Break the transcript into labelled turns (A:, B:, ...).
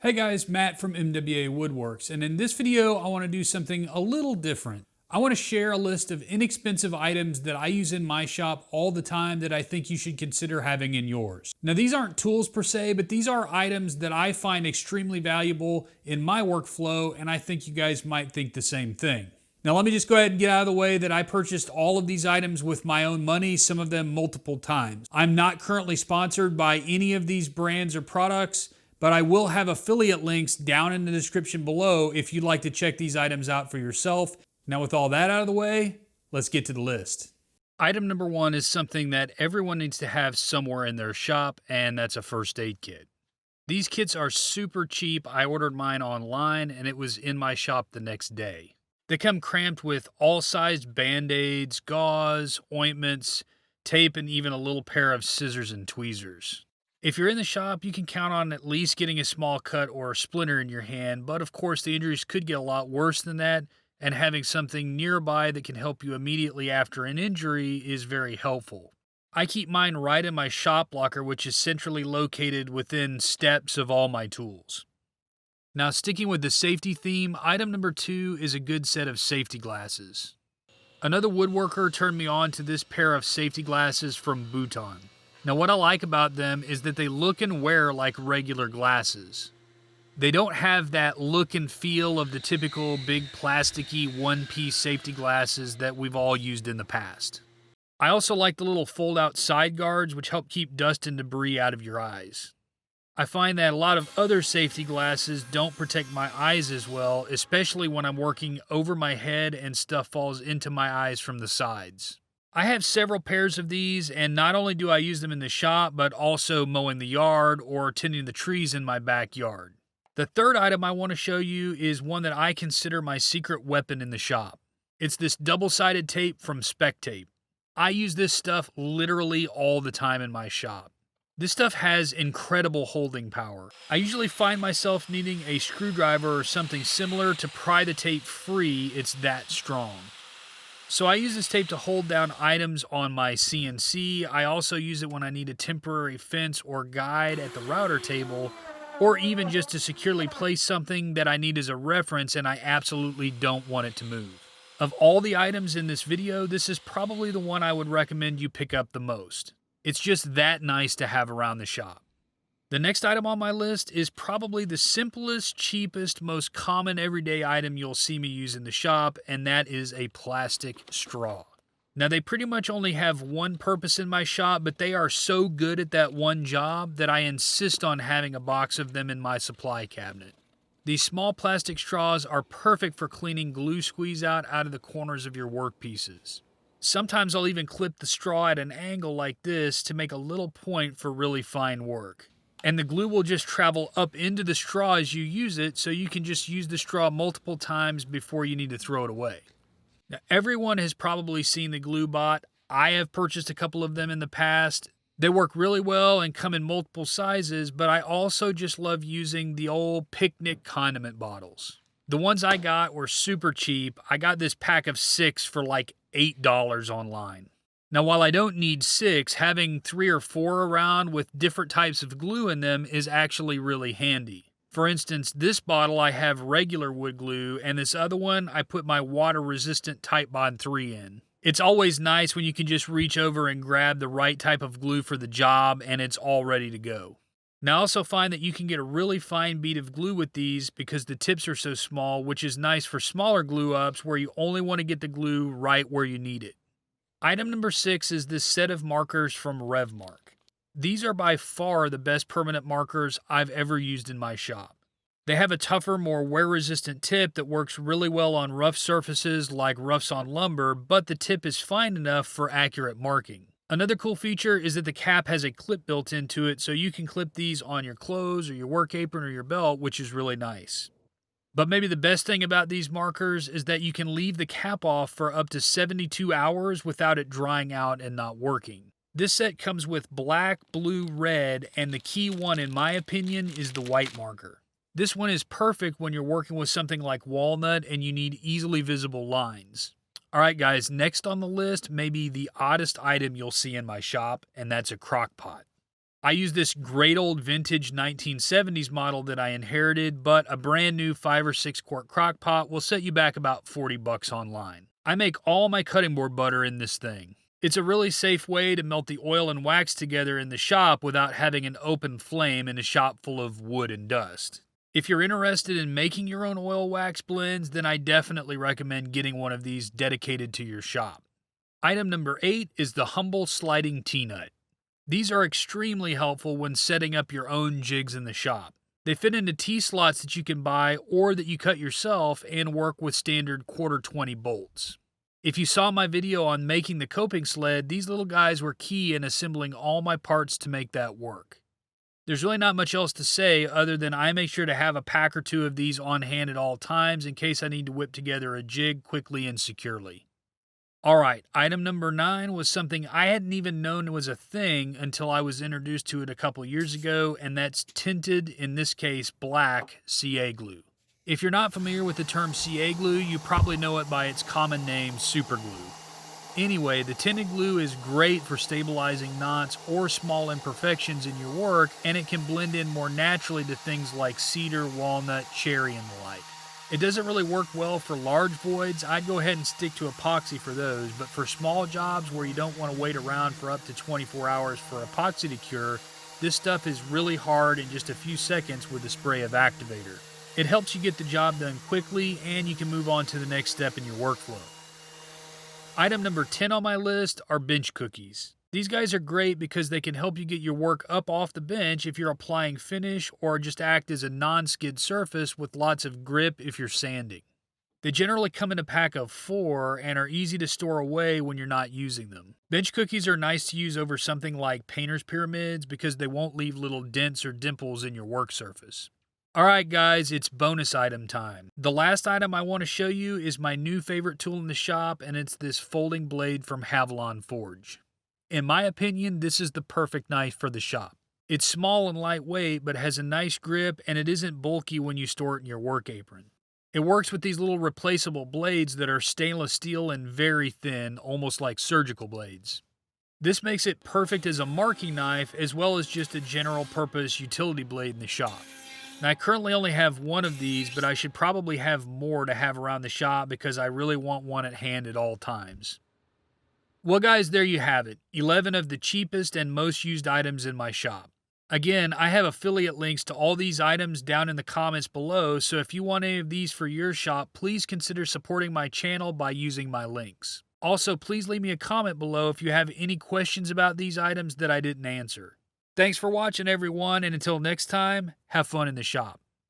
A: Hey guys, Matt from MWA Woodworks, and in this video I want to do something a little different. I want to share a list of inexpensive items that I use in my shop all the time that I think you should consider having in yours. Now these aren't tools per se, but these are items that I find extremely valuable in my workflow, and I think you guys might think the same thing. Now let me just go ahead and get out of the way that I purchased all of these items with my own money, some of them multiple times. I'm not currently sponsored by any of these brands or products, but I will have affiliate links down in the description below if you'd like to check these items out for yourself. Now with all that out of the way, let's get to the list. Item number one is something that everyone needs to have somewhere in their shop, and that's a first aid kit. These kits are super cheap. I ordered mine online and it was in my shop the next day. They come cramped with all sized band-aids, gauze, ointments, tape, and even a little pair of scissors and tweezers. If you're in the shop, you can count on at least getting a small cut or a splinter in your hand, but of course the injuries could get a lot worse than that, and having something nearby that can help you immediately after an injury is very helpful. I keep mine right in my shop locker, which is centrally located within steps of all my tools. Now, sticking with the safety theme, item number two is a good set of safety glasses. Another woodworker turned me on to this pair of safety glasses from Bhutan. Now, what I like about them is that they look and wear like regular glasses. They don't have that look and feel of the typical big plasticky one-piece safety glasses that we've all used in the past. I also like the little fold-out side guards, which help keep dust and debris out of your eyes. I find that a lot of other safety glasses don't protect my eyes as well, especially when I'm working over my head and stuff falls into my eyes from the sides. I have several pairs of these, and not only do I use them in the shop, but also mowing the yard or tending the trees in my backyard. The third item I want to show you is one that I consider my secret weapon in the shop. It's this double-sided tape from Spec Tape. I use this stuff literally all the time in my shop. This stuff has incredible holding power. I usually find myself needing a screwdriver or something similar to pry the tape free. It's that strong. So I use this tape to hold down items on my CNC. I also use it when I need a temporary fence or guide at the router table, or even just to securely place something that I need as a reference and I absolutely don't want it to move. Of all the items in this video, this is probably the one I would recommend you pick up the most. It's just that nice to have around the shop. The next item on my list is probably the simplest, cheapest, most common everyday item you'll see me use in the shop, and that is a plastic straw. Now, they pretty much only have one purpose in my shop, but they are so good at that one job that I insist on having a box of them in my supply cabinet. These small plastic straws are perfect for cleaning glue squeeze out of the corners of your workpieces. Sometimes I'll even clip the straw at an angle like this to make a little point for really fine work. And the glue will just travel up into the straw as you use it, so you can just use the straw multiple times before you need to throw it away. Now, everyone has probably seen the Glue Bot. I have purchased a couple of them in the past. They work really well and come in multiple sizes, but I also just love using the old picnic condiment bottles. The ones I got were super cheap. I got this pack of 6 for like $8 online. Now, while I don't need 6, having 3 or 4 around with different types of glue in them is actually really handy. For instance, this bottle I have regular wood glue, and this other one I put my water-resistant Titebond 3 in. It's always nice when you can just reach over and grab the right type of glue for the job, and it's all ready to go. Now, I also find that you can get a really fine bead of glue with these because the tips are so small, which is nice for smaller glue-ups where you only want to get the glue right where you need it. Item number 6 is this set of markers from RevMark. These are by far the best permanent markers I've ever used in my shop. They have a tougher, more wear-resistant tip that works really well on rough surfaces like roughs on lumber, but the tip is fine enough for accurate marking. Another cool feature is that the cap has a clip built into it, so you can clip these on your clothes or your work apron or your belt, which is really nice. But maybe the best thing about these markers is that you can leave the cap off for up to 72 hours without it drying out and not working. This set comes with black, blue, red, and the key one in my opinion is the white marker. This one is perfect when you're working with something like walnut and you need easily visible lines. Alright guys, next on the list may be the oddest item you'll see in my shop, and that's a crock pot. I use this great old vintage 1970s model that I inherited, but a brand new 5 or 6 quart crock pot will set you back about 40 bucks online. I make all my cutting board butter in this thing. It's a really safe way to melt the oil and wax together in the shop without having an open flame in a shop full of wood and dust. If you're interested in making your own oil wax blends, then I definitely recommend getting one of these dedicated to your shop. Item number 8 is the humble sliding T-nut. These are extremely helpful when setting up your own jigs in the shop. They fit into T-slots that you can buy or that you cut yourself and work with standard 1/4-20 bolts. If you saw my video on making the coping sled, these little guys were key in assembling all my parts to make that work. There's really not much else to say other than I make sure to have a pack or two of these on hand at all times in case I need to whip together a jig quickly and securely. Alright, item number 9 was something I hadn't even known was a thing until I was introduced to it a couple years ago, and that's tinted, in this case black, CA glue. If you're not familiar with the term CA glue, you probably know it by its common name, super glue. Anyway, the tinted glue is great for stabilizing knots or small imperfections in your work, and it can blend in more naturally to things like cedar, walnut, cherry, and the like. It doesn't really work well for large voids. I'd go ahead and stick to epoxy for those, but for small jobs where you don't want to wait around for up to 24 hours for epoxy to cure, this stuff is really hard in just a few seconds with a spray of activator. It helps you get the job done quickly, and you can move on to the next step in your workflow. Item number 10 on my list are bench cookies. These guys are great because they can help you get your work up off the bench if you're applying finish or just act as a non-skid surface with lots of grip if you're sanding. They generally come in a pack of 4 and are easy to store away when you're not using them. Bench cookies are nice to use over something like painter's pyramids because they won't leave little dents or dimples in your work surface. Alright guys, it's bonus item time. The last item I want to show you is my new favorite tool in the shop, and it's this folding blade from Havalon Forge. In my opinion, this is the perfect knife for the shop. It's small and lightweight, but has a nice grip, and it isn't bulky when you store it in your work apron. It works with these little replaceable blades that are stainless steel and very thin, almost like surgical blades. This makes it perfect as a marking knife as well as just a general purpose utility blade in the shop. Now, I currently only have one of these, but I should probably have more to have around the shop because I really want one at hand at all times. Well guys, there you have it. 11 of the cheapest and most used items in my shop. Again, I have affiliate links to all these items down in the comments below, so if you want any of these for your shop, please consider supporting my channel by using my links. Also, please leave me a comment below if you have any questions about these items that I didn't answer. Thanks for watching everyone, and until next time, have fun in the shop.